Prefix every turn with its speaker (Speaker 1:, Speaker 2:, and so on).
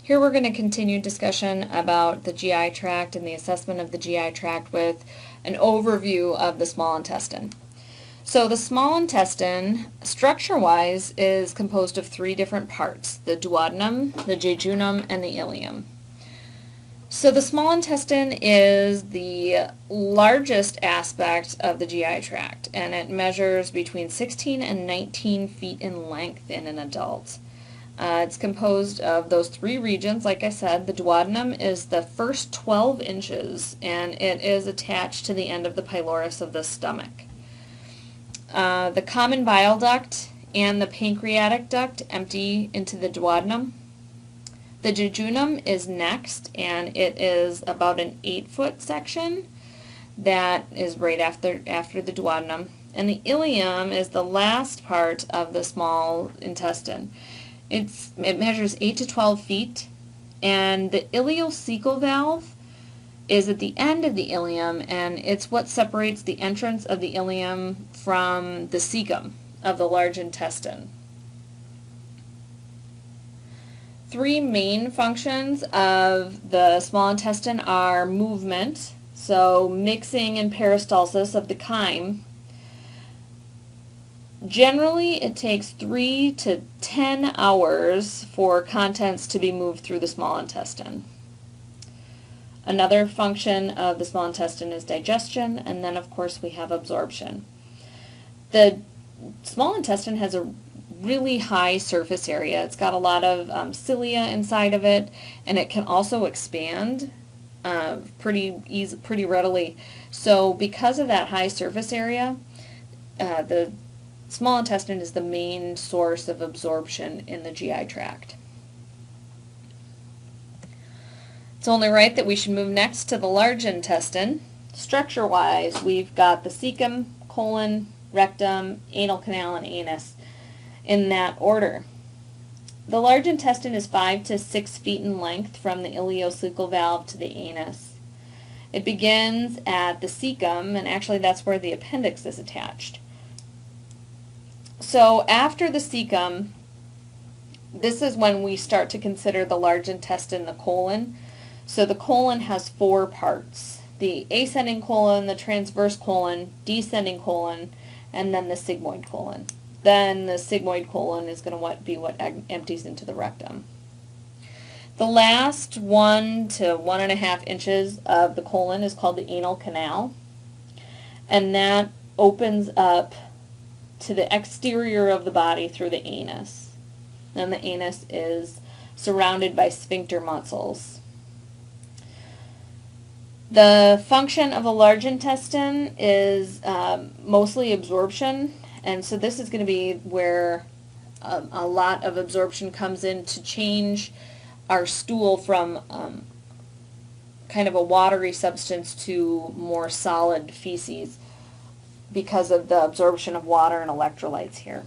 Speaker 1: Here we're going to continue discussion about the GI tract and the assessment of the GI tract with an overview of the small intestine. So the small intestine, structure-wise, is composed of three different parts: the duodenum, the jejunum, and the ileum. So the small intestine is the largest aspect of the GI tract, and it measures between 16 and 19 feet in length in an adult. It's composed of those three regions. Like I said, the duodenum is the first 12 inches, and it is attached to the end of the pylorus of the stomach. The common bile duct and the pancreatic duct empty into the duodenum. The jejunum is next, and it is about an 8-foot section that is right after the duodenum. And the ileum is the last part of the small intestine. It measures 8 to 12 feet, and the ileocecal valve is at the end of the ileum, and it's what separates the entrance of the ileum from the cecum of the large intestine. Three main functions of the small intestine are movement, so mixing and peristalsis of the chyme. Generally, it takes 3 to 10 hours for contents to be moved through the small intestine. Another function of the small intestine is digestion, and then of course we have absorption. The small intestine has a really high surface area. It's got a lot of cilia inside of it, and it can also expand pretty readily. So because of that high surface area, the small intestine is the main source of absorption in the GI tract. It's only right that we should move next to the large intestine. Structure-wise, we've got the cecum, colon, rectum, anal canal, and anus in that order. The large intestine is 5 to 6 feet in length from the ileocecal valve to the anus. It begins at the cecum, and actually that's where the appendix is attached. So after the cecum, this is when we start to consider the large intestine, the colon. So the colon has 4 parts: the ascending colon, the transverse colon, descending colon, and then the sigmoid colon. Then the sigmoid colon is going to be what empties into the rectum. The last 1 to 1.5 inches of the colon is called the anal canal, and that opens up to the exterior of the body through the anus. And the anus is surrounded by sphincter muscles. The function of the large intestine is mostly absorption, and so this is going to be where a lot of absorption comes in to change our stool from kind of a watery substance to more solid feces, because of the absorption of water and electrolytes here.